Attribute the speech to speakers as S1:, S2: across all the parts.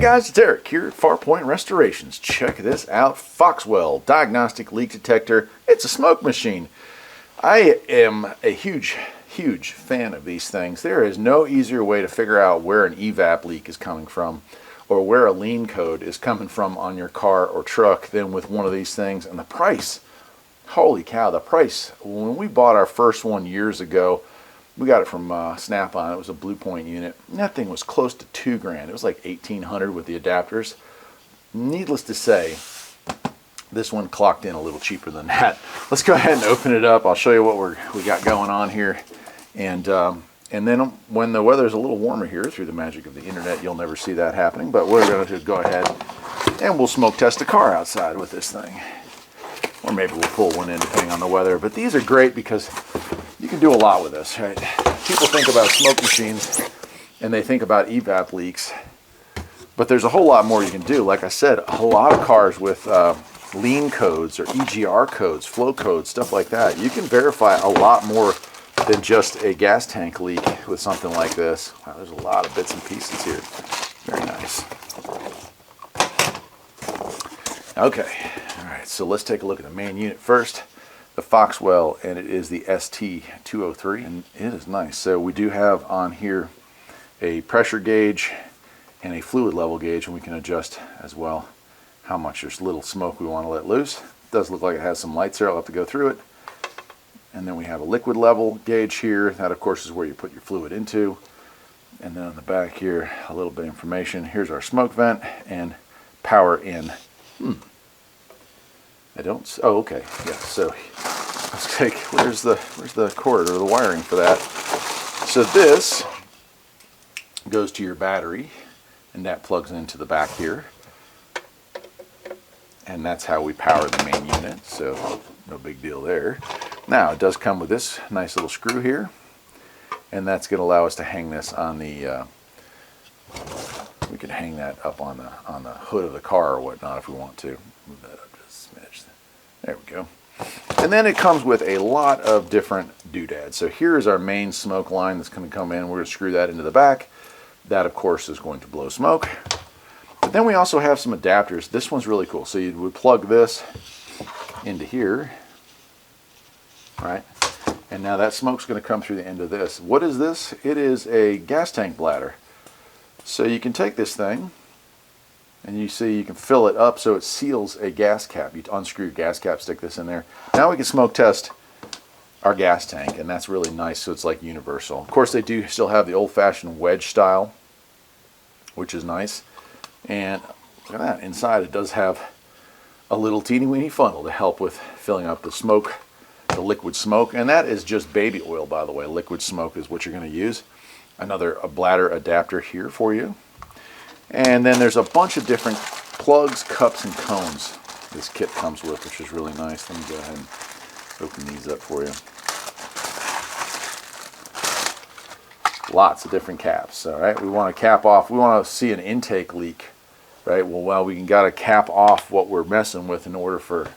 S1: guys, it's Eric here at Farpoint Restorations. Check this out, Foxwell Diagnostic Leak Detector. It's a smoke machine. I am a huge fan of these things. There is no easier way to figure out where an Evap leak is coming from or where a lean code is coming from on your car or truck than with one of these things. And the price, holy cow, the price. When we bought our first one years ago, we got it from Snap-on. It was a Blue Point unit. And that thing was close to $2,000. It was like $1,800 with the adapters. Needless to say, this one clocked in a little cheaper than that. Let's go ahead and open it up. I'll show you what we got going on here. And then when the weather's a little warmer here, through the magic of the internet, you'll never see that happening. But we're going to go ahead and we'll smoke test a car outside with this thing. Or maybe we'll pull one in depending on the weather. But these are great because you can do a lot with this, right? People think about smoke machines and they think about evap leaks, but there's a whole lot more you can do. Like I said, a lot of cars with lean codes or EGR codes, flow codes, stuff like that. You can verify a lot more than just a gas tank leak with something like this. Wow, there's a lot of bits and pieces here. Very nice. Okay, all right, so let's take a look at the main unit first. The Foxwell, and it is the ST203, and it is nice. So we do have on here a pressure gauge and a fluid level gauge, and we can adjust as well how much there's little smoke we want to let loose. It does look like it has some lights there. I'll have to go through it. And then we have a liquid level gauge here. That, of course, is where you put your fluid into. And then on the back here, a little bit of information. Here's our smoke vent and power in. I don't. Oh, okay. Yeah. So let's take. Where's the cord or the wiring for that? So this goes to your battery, and that plugs into the back here, and that's how we power the main unit. So no big deal there. Now it does come with this nice little screw here, and that's going to allow us to hang this on the. We could hang that up on the hood of the car or whatnot if we want to. Move that up just a smidge. There we go. And then it comes with a lot of different doodads. So here's our main smoke line that's going to come in. We're going to screw that into the back. That, of course, is going to blow smoke. But then we also have some adapters. This one's really cool. So you would plug this into here, right? And now that smoke's going to come through the end of this. What is this? It is a gas tank bladder. So you can take this thing, and you see you can fill it up so it seals a gas cap. You unscrew your gas cap, stick this in there. Now we can smoke test our gas tank, and that's really nice, so it's like universal. Of course, they do still have the old-fashioned wedge style, which is nice. And look at that. Inside it does have a little teeny-weeny funnel to help with filling up the smoke, the liquid smoke. And that is just baby oil, by the way. Liquid smoke is what you're going to use. A bladder adapter here for you. And then there's a bunch of different plugs, cups, and cones this kit comes with, which is really nice. Let me go ahead and open these up for you. Lots of different caps. All right, we want to cap off. We want to see an intake leak, right? Well, we got to cap off what we're messing with in order for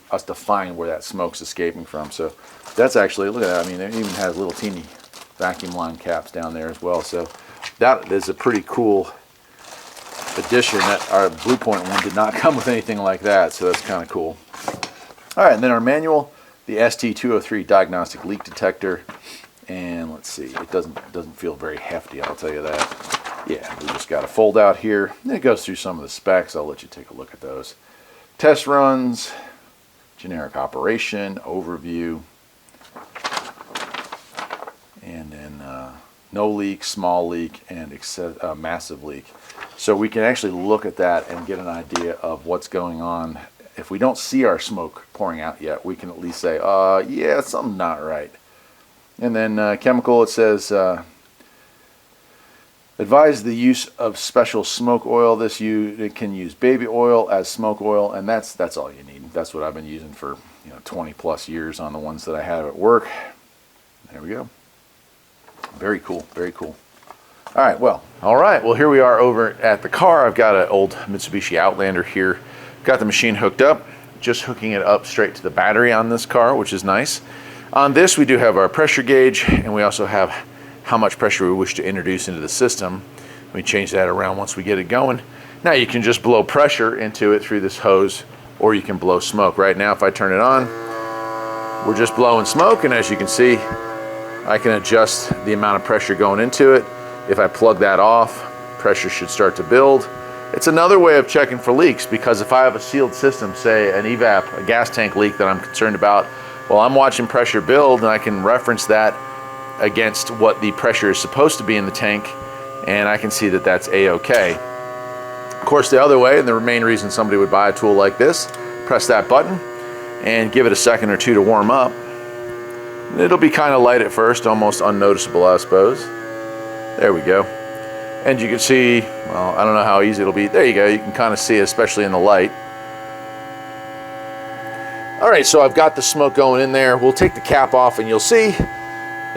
S1: us to find where that smoke's escaping from. So that's actually, look at that. I mean, it even has little teeny vacuum line caps down there as well. So that is a pretty cool addition. That our Blue Point one did not come with anything like that, so that's kind of cool. All right, and then our manual, the ST203 Diagnostic Leak Detector, and let's see, it doesn't feel very hefty, I'll tell you that. Yeah, we just got a fold out here. And it goes through some of the specs. I'll let you take a look at those. Test runs, generic operation, overview, and then no leak, small leak, and massive leak. So we can actually look at that and get an idea of what's going on. If we don't see our smoke pouring out yet, we can at least say, yeah, something's not right. And then chemical, it says, advise the use of special smoke oil. It can use baby oil as smoke oil, and that's all you need. That's what I've been using for 20 plus years on the ones that I have at work. There we go. Very cool, very cool. All right, well, here we are over at the car. I've got an old Mitsubishi Outlander here. Got the machine hooked up, just hooking it up straight to the battery on this car, which is nice. On this, we do have our pressure gauge, and we also have how much pressure we wish to introduce into the system. We change that around once we get it going. Now you can just blow pressure into it through this hose, or you can blow smoke. Right now, if I turn it on, we're just blowing smoke, and as you can see, I can adjust the amount of pressure going into it. If I plug that off, pressure should start to build. It's another way of checking for leaks, because if I have a sealed system, say an evap, a gas tank leak that I'm concerned about, well, I'm watching pressure build, and I can reference that against what the pressure is supposed to be in the tank, and I can see that that's A-OK. Of course, the other way, and the main reason somebody would buy a tool like this, press that button and give it a second or two to warm up. It'll be kind of light at first, almost unnoticeable, I suppose. There we go. And you can see, well, I don't know how easy it'll be. There you go, you can kind of see it, especially in the light. All right, so I've got the smoke going in there. We'll take the cap off and you'll see,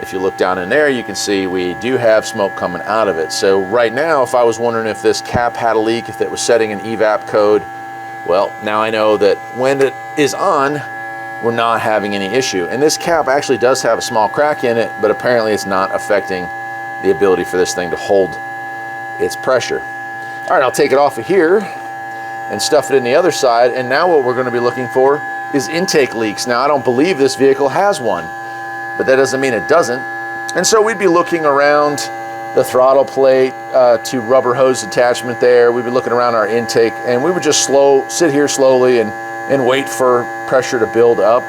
S1: if you look down in there, you can see we do have smoke coming out of it. So right now, if I was wondering if this cap had a leak, if it was setting an evap code, well, now I know that when it is on, we're not having any issue. And this cap actually does have a small crack in it, but apparently it's not affecting the ability for this thing to hold its pressure. All right, I'll take it off of here and stuff it in the other side. And now what we're going to be looking for is intake leaks. Now, I don't believe this vehicle has one, but that doesn't mean it doesn't. And so we'd be looking around the throttle plate to rubber hose attachment there. We'd be looking around our intake, and we would just sit here slowly and wait for pressure to build up.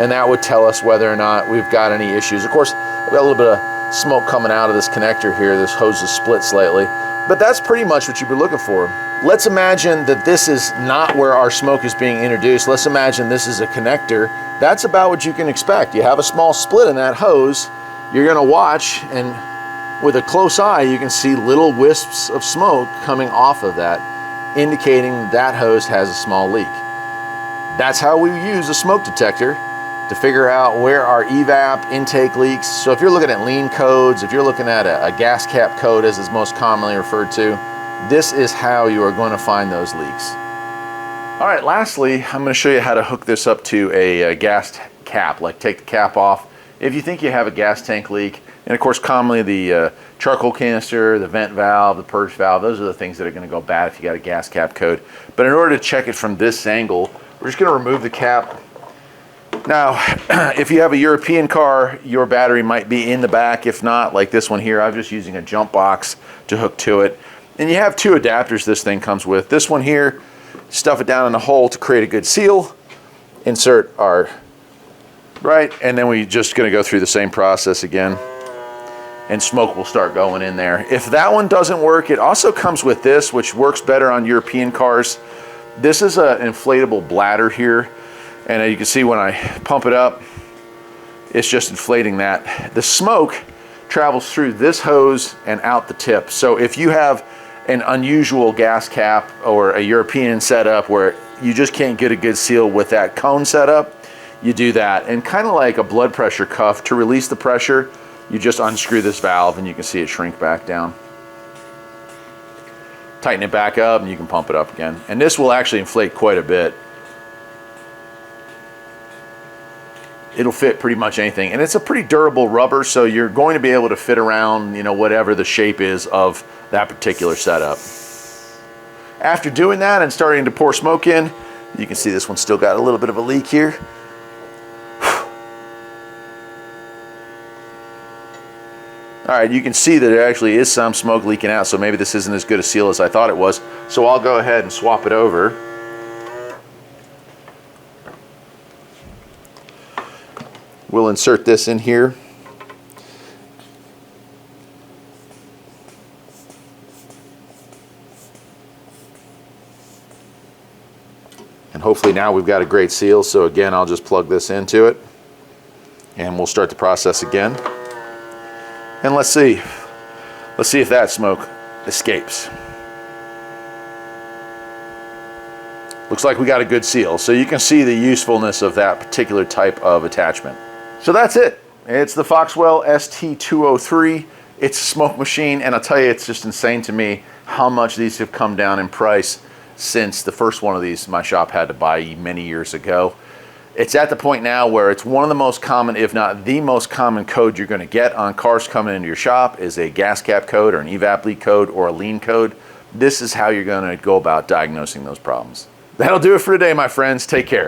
S1: And that would tell us whether or not we've got any issues. Of course, we've got a little bit of smoke coming out of this connector here. This hose is split slightly, but that's pretty much what you'd be looking for. Let's imagine that this is not where our smoke is being introduced. Let's imagine this is a connector. That's about what you can expect. You have a small split in that hose. You're going to watch, and with a close eye, you can see little wisps of smoke coming off of that, indicating that hose has a small leak. That's how we use a smoke detector to figure out where our evap intake leaks. So if you're looking at lean codes, if you're looking at a gas cap code as is most commonly referred to, this is how you are going to find those leaks. All right, lastly, I'm going to show you how to hook this up to a gas cap, like take the cap off. If you think you have a gas tank leak, and of course commonly the charcoal canister, the vent valve, the purge valve, those are the things that are going to go bad if you got a gas cap code. But in order to check it from this angle, we're just going to remove the cap. Now, if you have a European car, your battery might be in the back. If not, like this one here, I'm just using a jump box to hook to it. And you have two adapters this thing comes with. This one here, stuff it down in the hole to create a good seal, insert our, right, and then we're just going to go through the same process again, and smoke will start going in there. If that one doesn't work, it also comes with this, which works better on European cars. This is an inflatable bladder here, and you can see when I pump it up, it's just inflating that. The smoke travels through this hose and out the tip. So if you have an unusual gas cap or a European setup where you just can't get a good seal with that cone setup, you do that. And kind of like a blood pressure cuff, to release the pressure, you just unscrew this valve and you can see it shrink back down. Tighten it back up and you can pump it up again. And this will actually inflate quite a bit. It'll fit pretty much anything. And it's a pretty durable rubber, so you're going to be able to fit around, you know, whatever the shape is of that particular setup. After doing that and starting to pour smoke in, you can see this one's still got a little bit of a leak here. All right, you can see that there actually is some smoke leaking out, so maybe this isn't as good a seal as I thought it was. So I'll go ahead and swap it over. We'll insert this in here. And hopefully now we've got a great seal. So again, I'll just plug this into it and we'll start the process again. And let's see if that smoke escapes. Looks like we got a good seal. So you can see the usefulness of that particular type of attachment. So that's it. It's the Foxwell ST203. It's a smoke machine, and I'll tell you, it's just insane to me how much these have come down in price since the first one of these my shop had to buy many years ago. It's at the point now where it's one of the most common, if not the most common code you're going to get on cars coming into your shop is a gas cap code or an evap leak code or a lean code. this is how you're going to go about diagnosing those problems. That'll do it for today, my friends. Take care.